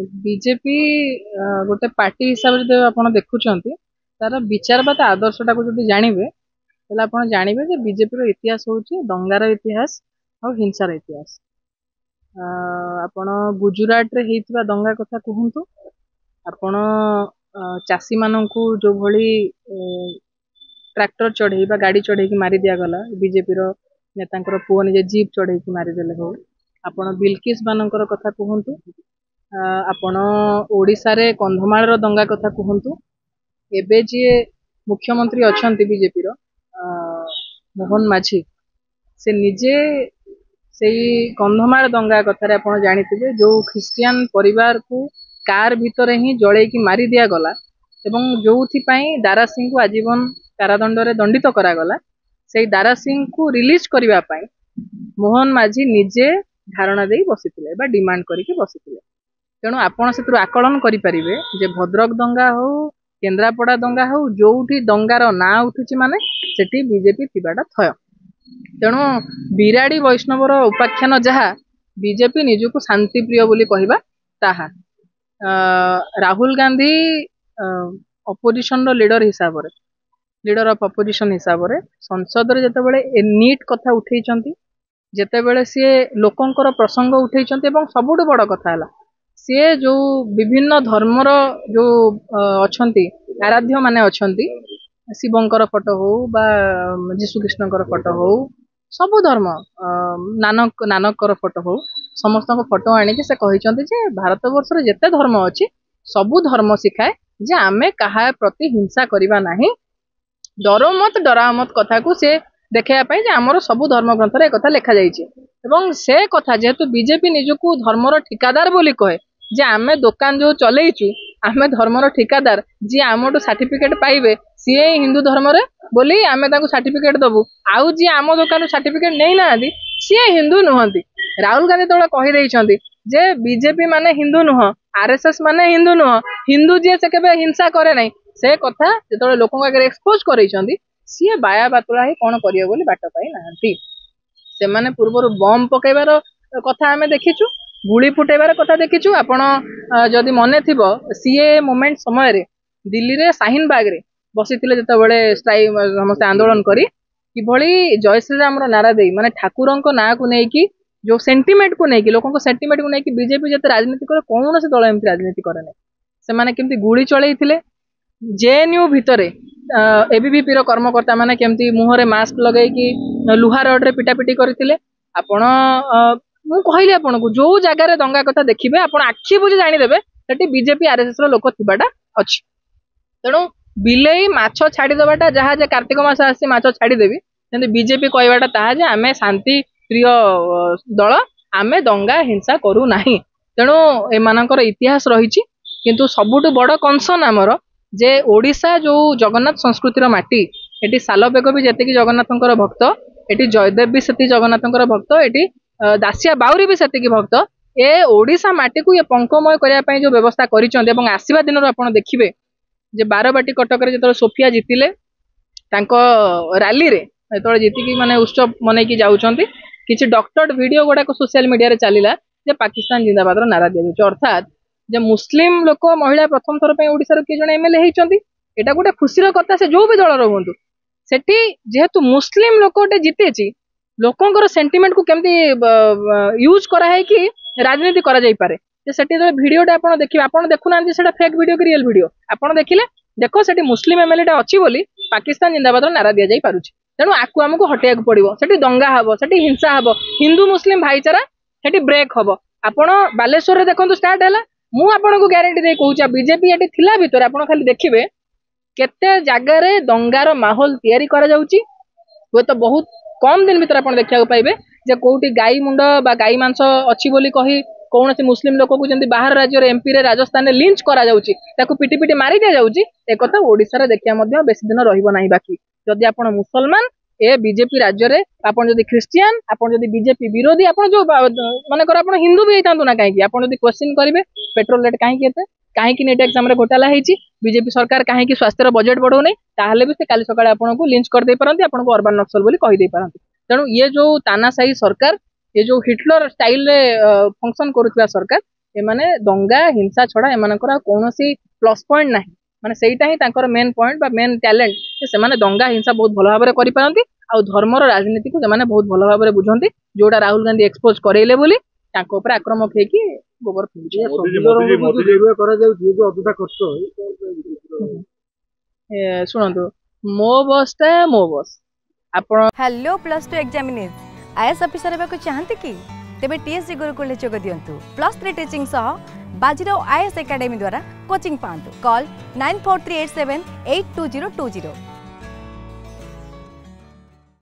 BJP गोटे party हिसाब से आप देखुं तार विचारवाद आदर्शटा को जब जानवे तो आप जानवे कि बीजेपी इतिहास हूँ दंगार इतिहास और हिंसार इतिहास। आपण गुजरात रे होता दंगा कथा कहतु आपण चाषी मानू जो भली ट्रैक्टर चढ़े गाड़ी चढ़े मारी दिगला बीजेपी नेता पुओ निजे जीप चढ़े मारिदेले हो। आपण बिल्किस मानकर कथा कहतु आपण ओडिशा रे कंधमाल दंगा कथा कहतु एबे जी मुख्यमंत्री अच्छा बीजेपी मोहन माझी से निजे से कंधमाल दंगा कथार आप जानिथिबे जो ख्रिस्टियन परिवार को कार भितर ही जड़े मारी दिया गला एवं जो दारा सिंह को आजीवन कारादंड रे दंडित करागला से दारा सिंह को रिलीज करने मोहन माझी निजे धारणा दे बसीथिले बा डिमांड करके बसीथिले। तेणु आपण से आकलन करें जे भद्रक दंगा हो केन्द्रापड़ा दंगा हो जोठी दंगार ना उठुची माने सेठी बीजेपी थिबाटा थय। तेणु बिराड़ी वैष्णवर उपाख्यान जहा बीजेपी निजको शांति प्रिय बोली कहबा ताहा। राहुल गांधी अपोजिशन लीडर हिसाब रे लीडर ऑफ अपोजिशन हिसाब रे संसद रे जतेबेले नीट कथा उठेइचंती जेतेबेले सी लोकंकर प्रसंग उठेइचंती एवं सबुठ बड़ कथा है सी जो विभिन्न धर्मर जो अच्छी आराध्य माने अच्छी शिवंकर फोटो हो बा जीशुकृष्णकर फोटो हो सबु धर्म नानकर फोटो हो समस्त फोटो आनिक से कहते जे भारत वर्ष जेते धर्म अच्छी सबु धर्म शिखाए जे आमे कहा प्रति हिंसा करवा नहीं डर मत डरा मत कथा को से देखापी आमर सबु धर्म ग्रंथ एक कथा लिखा जाइए से कथा जेहेतु बीजेपी निजको धर्मर ठिकादार बोली कहे जे आमे दुकान जो चलैचु आमे धर्मर ठिकादार जी आमठू सर्टिफिकेट पाइबे सी हिंदू धर्म रे बोली आमे ताकू सर्टिफिकेट दबु आउ जी आम दुकान सर्टिफिकेट नहीं ना सी हिंदू नुहंती। राहुल गांधी तो कही जे बीजेपी माने हिंदू नुह आरएसएस माने हिंदू नुह हिंदू जी से केबे हिंसा करे नहीं से कथा जो लोक एक्सपोज कर सी बाया बातुला ही कौन करियो बोली बाट पाई नाहंती। से माने पूर्वर बम पकेबार कथा आमे देखिचु गुली फुटेबार कथा देखिचु। आपण जदि मने थिबो सीए मोमेंट समय रे दिल्ली रे शाहीन बाग रे बसिथिले जेतेबेले स्ट्राइक समस्त आंदोलन करी किभली जय श्री राम नारा दे माने ठाकुरन को ना को नेकी जो सेंटिमेंट को नेकी लोकन को सेंटिमेंट को नेकी बीजेपी जते राजनीति करे कौन से दल एमती राजनीति करे नै से माने केमती गुली चलैथिले जेएनयू भितरे एबीवीपी रो कर्मकर्ता माने केमती मुहरे मास्क लगै कि लुहा रड रे पिटापिटी करथिले। आपण मु कहली आपण को जो जगह रे दंगा कथा देखिबे आपण आखि बुझी जानि देबे सेठी बीजेपी आरएसएस रो लोक थिबाटा अछि। तेणु बिलेई माछ छाड़ी देवाटा जहाँ जे कार्तिक मास आसी माछ छाड़ी देवी सेंति बीजेपी कहवाटा ताहा जे आमे शांति प्रिय दल आमे दंगा हिंसा करू नाही। तेणु एमानकर इतिहास रहिछि किंतु सबुठु बड़ कंसर्न आमर जे ओडिशा जो जगन्नाथ संस्कृतिर माटी एटी सालबेग भी जेतिकी जगन्नाथंकर भक्त एटी जयदेव भी सेति जगन्नाथंकर भक्त एटी दासिया बाउरी भी सेतिकी भक्त ए ओडिशा माटी को ये पंकमय करिया पई जो व्यवस्था करिसंते एवं आसीबा दिन आपण देखिबे जे बारबाटी कटक जो सोफिया जीतिले रैली रे जो जीतिकी माने उत्सव मनईकी जाउछंती किछि डॉक्टर वीडियो गुड़ाक सोशल मीडिया रे चलिला जे पाकिस्तान जिंदाबाद रो नारा दिया जाउछ अर्थात जे मुस्लिम लोक महिला प्रथम थर पे ओडिसा रो कि जण एमएलए हेचंती एटा गोटे खुशीर कथा से जो भी दल रो हुंतु सेठी जेहेतु मुस्लिम लोकटे जीतेची लोकंकर सेंटिमेंट को केमती यूज करा है कि राजनीति करा जाई पारे सेठी जो वीडियोटा आपण देखिबे आपण देखुना सेटा फेक वीडियो कि रियल वीडियो आपण देखिले देखो सेठी मुस्लिम एमएलएटा अछि बोली पाकिस्तान जिंदाबाद रो नारा दिया जाई पारुछि। तेणु आकु आमको हटेया पड़ो सेठी दंगा हबो सेठी हिंसा हबो हिंदू मुस्लिम भाईचारा सेठी ब्रेक हबो। आपण बालेश्वर रे देखंतु स्टार्ट हैला मु आपण को ग्यारंटी दे कहूचा बीजेपी एटी थिला भितर आपण खाली देखिबे केते जगह रे दंगार माहौल तैयारी करा जाउची वो तो बहुत कम दिन भीतर आपण देखिया पाइबे जे कोउटी गाई मुंड बा गाई मांस अछि बोली कही कौन से मुस्लिम लोक को जंती बाहर राज्य एमपी रे राजस्थान रे लिंच करा जाउची ताकू पिटी पिटी मारी दिया जाउची ए कथा ओडिसा रे देखिया मध्ये बेसी दिन रहिबो नाही। बाकी जदि आपण मुसलमान ए बीजेपी राज्य रे आपण जदि क्रिश्चियन आपण जदि बीजेपी विरोधी आपण जो माने कर आपण हिंदू भी हेतांतु ना काहे कि आपण जदि क्वेश्चन करिवे पेट्रोल रेट काहे कि एते काहे कि नेट एग्जाम रे घोटाला हेची बीजेपी सरकार काहे कि स्वास्थ्य रो बजेट बढ़ो नै ताहाले भी से काली सकाळे आपण को लिंच कर दे परंती आपण को अर्बन नक्सल बोली कहि दे परंती। तेणु ये जो तानाशाही सरकार ये जो हिटलर स्टाइल रे फंक्शन करुवा सरकार एमाने दंगा हिंसा छड़ा एमानकर कौनसी प्लस पॉइंट नाही माने सेटा ही तांकर मेन पॉइंट बा मेन टैलेंट से माने दंगा हिंसा बहुत भल भाव करि पारंती आ धर्मर राजनीति को से बहुत भल भाव बुझंती जोटा राहुल गांधी एक्सपोज करेले बोली तांको ऊपर आक्रमक हेकी गोबर शुणु मो बस टा मो बस आपण हेलो +2 एग्जामिनीज आईएएस ऑफिसर हेबाकु चाहंती कि तेबे टीएससी गुरुकुल जोग दियंतु +3 टीचिंग सह बाजीराव आईएएस एकेडमी द्वारा कोचिंग पांतु कॉल 9438782020